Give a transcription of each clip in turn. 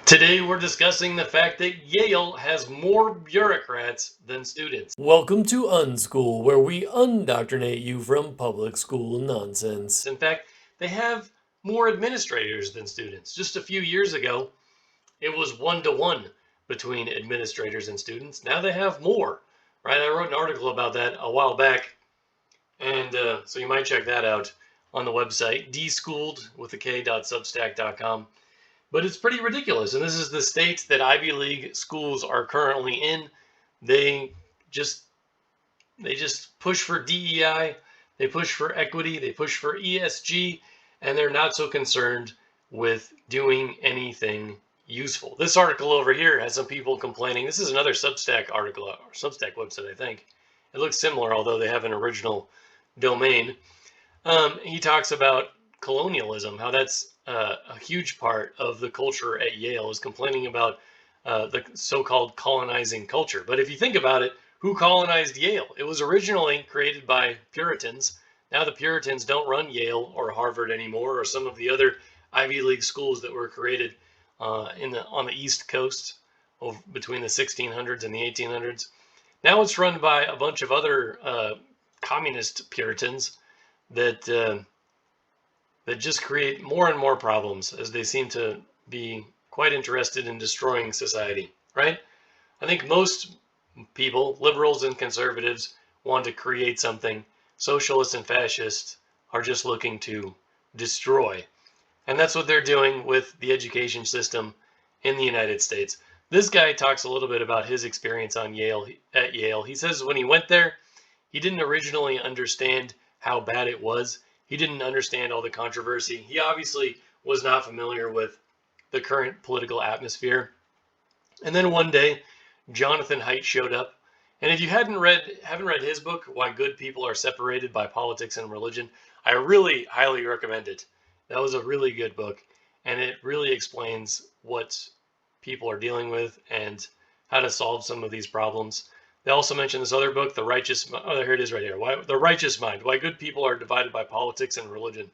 Today we're discussing the fact that Yale has more bureaucrats than students. Welcome to Unschool, where we undoctrinate you from public school nonsense. In fact, they have more administrators than students. Just a few years ago, it was 1-to-1 between administrators and students. Now they have more, right? I wrote an article about that a while back, and so you might check that out on the website, dschooled.substack.com. But it's pretty ridiculous, and this is the state that Ivy League schools are currently in. They just push for DEI, they push for equity, they push for ESG, and they're not so concerned with doing anything useful. This article over here has some people complaining. This is another Substack article, or Substack website, I think. It looks similar, although they have an original domain. He talks about colonialism, how that's a huge part of the culture at Yale, is complaining about the so-called colonizing culture. But if you think about it, who colonized Yale? It was originally created by Puritans. Now the Puritans don't run Yale or Harvard anymore, or some of the other Ivy League schools that were created on the East Coast between the 1600s and the 1800s. Now it's run by a bunch of other communist Puritans that just create more and more problems, as they seem to be quite interested in destroying society, right? I think most people, liberals and conservatives, want to create something. Socialists and fascists are just looking to destroy. And that's what they're doing with the education system in the United States. This guy talks a little bit about his experience at Yale. He says when he went there, he didn't originally understand how bad it was. He didn't understand all the controversy. He obviously was not familiar with the current political atmosphere. And then one day, Jonathan Haidt showed up. And if you haven't read his book, Why Good People Are Separated by Politics and Religion, I really highly recommend it. That was a really good book. And it really explains what people are dealing with and how to solve some of these problems. They also mention this other book, The Righteous Mind. Oh, here it is right here. The Righteous Mind, Why Good People Are Divided by Politics and Religion.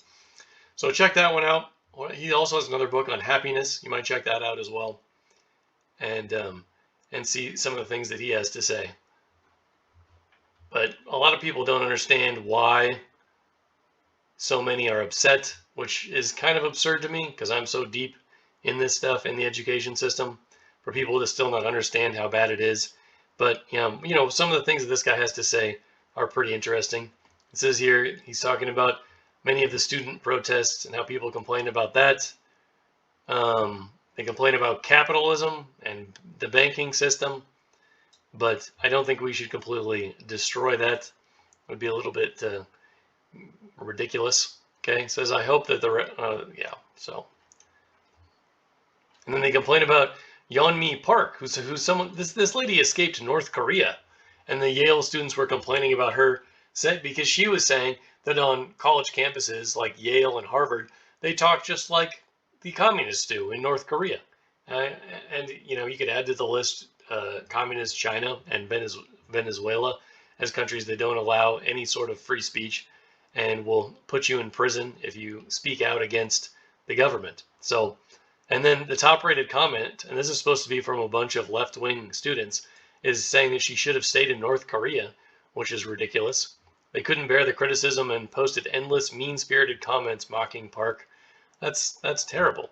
So check that one out. He also has another book on happiness. You might check that out as well. And see some of the things that he has to say. But a lot of people don't understand why so many are upset, which is kind of absurd to me because I'm so deep in this stuff in the education system, for people to still not understand how bad it is. But some of the things that this guy has to say are pretty interesting. It says here he's talking about many of the student protests and how people complain about that. They complain about capitalism and the banking system, but I don't think we should completely destroy that. It would be a little bit ridiculous. Okay, says I hope that and then they complain about Yeonmi Park, who's someone. This lady escaped North Korea, and the Yale students were complaining about her because she was saying that on college campuses like Yale and Harvard, they talk just like the communists do in North Korea. And you could add to the list communist China and Venezuela as countries that don't allow any sort of free speech and will put you in prison if you speak out against the government. So, and then the top rated comment, and this is supposed to be from a bunch of left-wing students, is saying that she should have stayed in North Korea, which is ridiculous. They couldn't bear the criticism and posted endless mean-spirited comments mocking Park. That's terrible.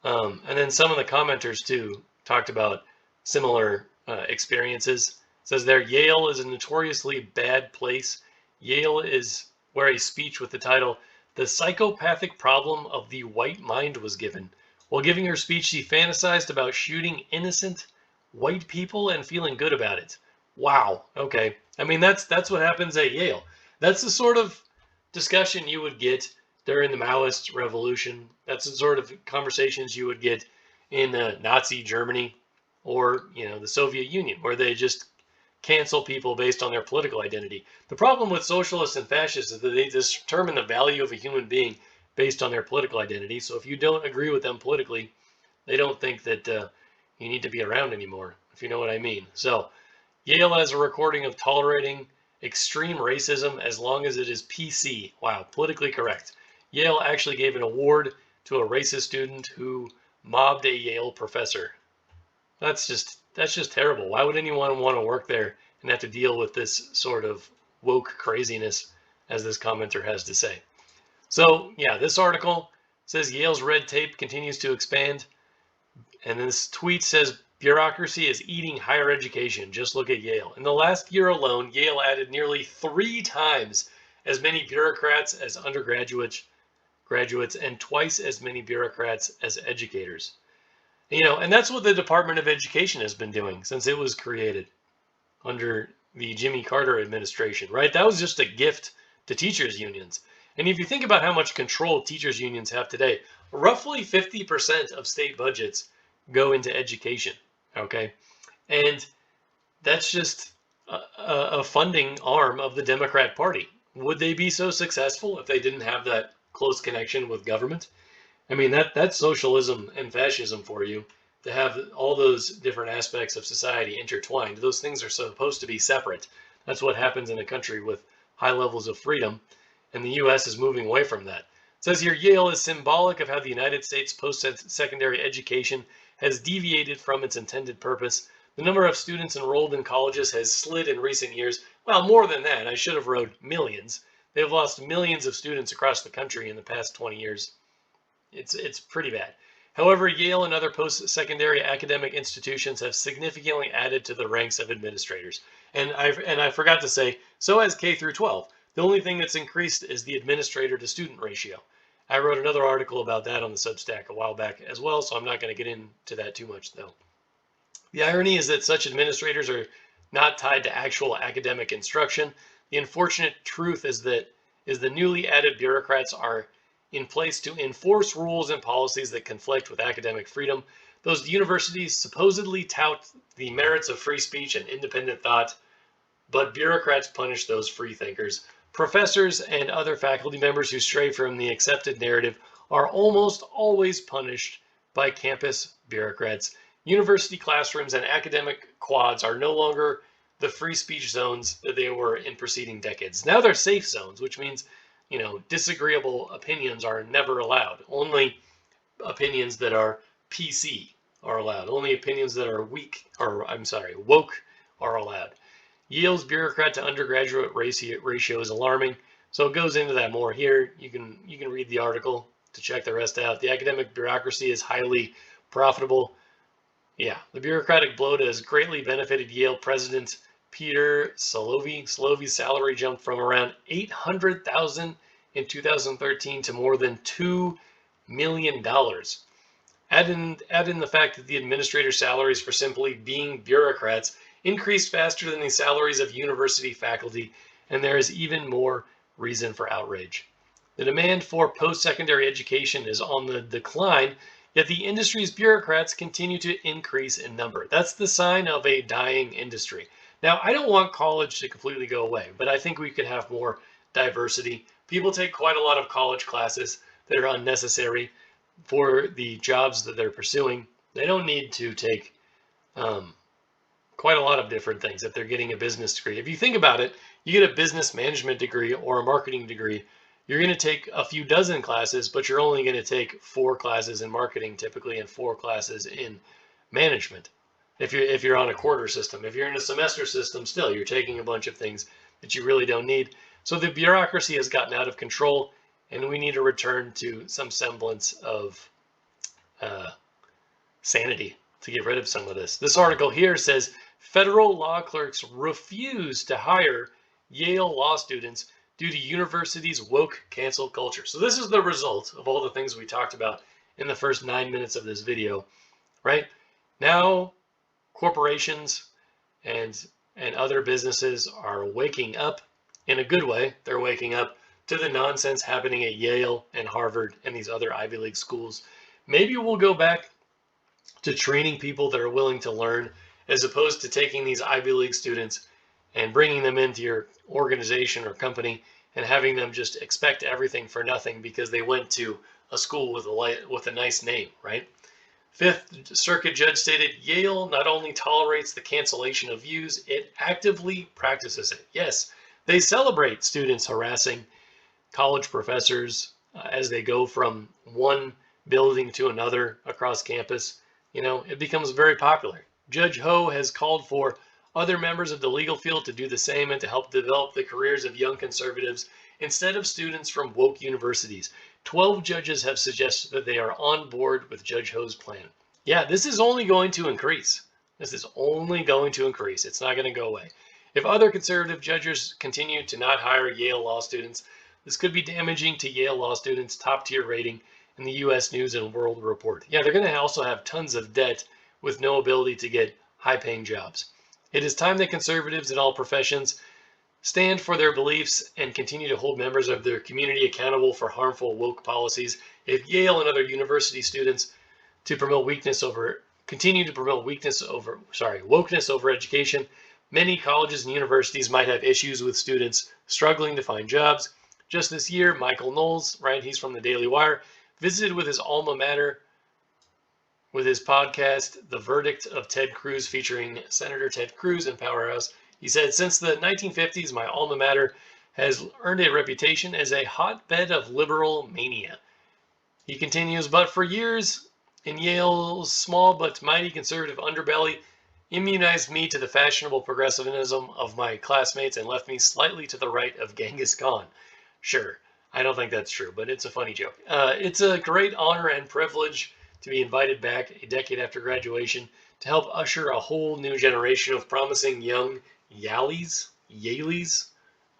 And then some of the commenters too talked about similar experiences. It says there, Yale is a notoriously bad place. Yale is where a speech with the title "The Psychopathic Problem of the White Mind" was given. While giving her speech, she fantasized about shooting innocent white people and feeling good about it. Wow. Okay. I mean, that's what happens at Yale. That's the sort of discussion you would get during the Maoist revolution. That's the sort of conversations you would get in Nazi Germany or the Soviet Union, where they just cancel people based on their political identity. The problem with socialists and fascists is that they determine the value of a human being based on their political identity. So if you don't agree with them politically, they don't think that you need to be around anymore, if you know what I mean. So Yale has a recording of tolerating extreme racism as long as it is PC. Wow, politically correct. Yale actually gave an award to a racist student who mobbed a Yale professor. That's just terrible. Why would anyone want to work there and have to deal with this sort of woke craziness, as this commenter has to say? So yeah, this article says Yale's red tape continues to expand, and this tweet says bureaucracy is eating higher education. Just look at Yale. In the last year alone, Yale added nearly 3 times as many bureaucrats as undergraduates, and twice as many bureaucrats as educators. And that's what the Department of Education has been doing since it was created under the Jimmy Carter administration, right? That was just a gift to teachers' unions. And if you think about how much control teachers' unions have today, roughly 50% of state budgets go into education, okay? And that's just a funding arm of the Democrat Party. Would they be so successful if they didn't have that close connection with government? I mean, that's socialism and fascism for you, to have all those different aspects of society intertwined. Those things are supposed to be separate. That's what happens in a country with high levels of freedom, and the U.S. is moving away from that. It says here, Yale is symbolic of how the United States post-secondary education has deviated from its intended purpose. The number of students enrolled in colleges has slid in recent years. Well, more than that. I should have wrote millions. They've lost millions of students across the country in the past 20 years. It's pretty bad. However, Yale and other post-secondary academic institutions have significantly added to the ranks of administrators. And I forgot to say, so has K through 12. The only thing that's increased is the administrator to student ratio. I wrote another article about that on the Substack a while back as well, so I'm not going to get into that too much though. The irony is that such administrators are not tied to actual academic instruction. The unfortunate truth is that the newly added bureaucrats are in place to enforce rules and policies that conflict with academic freedom. Those universities supposedly tout the merits of free speech and independent thought, but bureaucrats punish those free thinkers. Professors and other faculty members who stray from the accepted narrative are almost always punished by campus bureaucrats. University classrooms and academic quads are no longer the free speech zones that they were in preceding decades. Now they're safe zones, which means disagreeable opinions are never allowed. Only opinions that are PC are allowed. Only opinions that are woke are allowed. Yale's bureaucrat to undergraduate ratio is alarming. So it goes into that more here. You can read the article to check the rest out. The academic bureaucracy is highly profitable. Yeah, the bureaucratic bloat has greatly benefited Yale president Peter Salovey. Salovey's salary jumped from around $800,000 in 2013 to more than $2 million. Add in the fact that the administrators' salaries for simply being bureaucrats increased faster than the salaries of university faculty, and there is even more reason for outrage. The demand for post-secondary education is on the decline, yet the industry's bureaucrats continue to increase in number. That's the sign of a dying industry. Now, I don't want college to completely go away, but I think we could have more diversity. People take quite a lot of college classes that are unnecessary for the jobs that they're pursuing. They don't need to take quite a lot of different things if they're getting a business degree. If you think about it, you get a business management degree or a marketing degree, you're going to take a few dozen classes, but you're only going to take 4 classes in marketing typically and 4 classes in management. If you're on a quarter system, if you're in a semester system, still you're taking a bunch of things that you really don't need. So the bureaucracy has gotten out of control, and we need to return to some semblance of sanity to get rid of some of this. This article here says federal law clerks refuse to hire Yale law students due to university's woke cancel culture. So this is the result of all the things we talked about in the first 9 minutes of this video, right? Now corporations and other businesses are waking up in a good way. They're waking up to the nonsense happening at Yale and Harvard and these other Ivy League schools. Maybe we'll go back to training people that are willing to learn, as opposed to taking these Ivy League students and bringing them into your organization or company and having them just expect everything for nothing because they went to a school with a nice name, right? Fifth Circuit judge stated, Yale not only tolerates the cancellation of views, it actively practices it. Yes, they celebrate students harassing college professors as they go from one building to another across campus, it becomes very popular. Judge Ho has called for other members of the legal field to do the same and to help develop the careers of young conservatives instead of students from woke universities. 12 judges have suggested that they are on board with Judge Ho's plan. Yeah, this is only going to increase. This is only going to increase. It's not going to go away. If other conservative judges continue to not hire Yale law students, this could be damaging to Yale law students' top tier rating in the U.S. News and World Report. Yeah, they're going to also have tons of debt with no ability to get high paying jobs. It is time that conservatives in all professions stand for their beliefs and continue to hold members of their community accountable for harmful woke policies. If Yale and other university students continue to promote wokeness over education, many colleges and universities might have issues with students struggling to find jobs. Just this year, Michael Knowles, right, he's from the Daily Wire, visited with his alma mater with his podcast, The Verdict of Ted Cruz, featuring Senator Ted Cruz and Powerhouse. He said, since the 1950s, my alma mater has earned a reputation as a hotbed of liberal mania. He continues, but for years, in Yale's small but mighty conservative underbelly, immunized me to the fashionable progressivism of my classmates and left me slightly to the right of Genghis Khan. Sure, I don't think that's true, but it's a funny joke. It's a great honor and privilege to be invited back a decade after graduation to help usher a whole new generation of promising young Yaleys,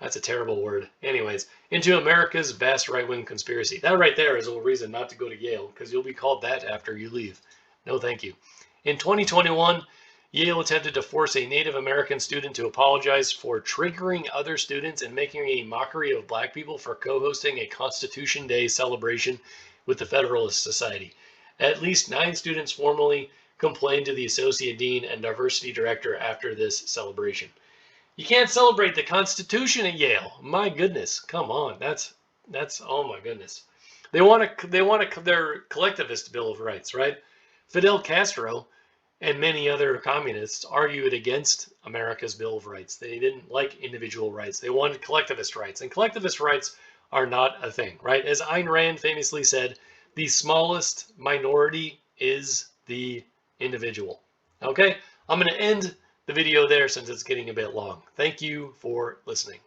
that's a terrible word, anyways, into America's vast right-wing conspiracy. That right there is a reason not to go to Yale, because you'll be called that after you leave. No thank you. In 2021, Yale attempted to force a Native American student to apologize for triggering other students and making a mockery of black people for co-hosting a Constitution Day celebration with the Federalist Society. At least 9 students formally complained to the associate dean and diversity director after this celebration. You can't celebrate the Constitution at Yale. My goodness, come on. That's oh my goodness. They want their collectivist Bill of Rights, right? Fidel Castro and many other communists argued against America's Bill of Rights. They didn't like individual rights. They wanted collectivist rights, and collectivist rights are not a thing, right? As Ayn Rand famously said, the smallest minority is the individual. Okay, I'm going to end the video there since it's getting a bit long. Thank you for listening.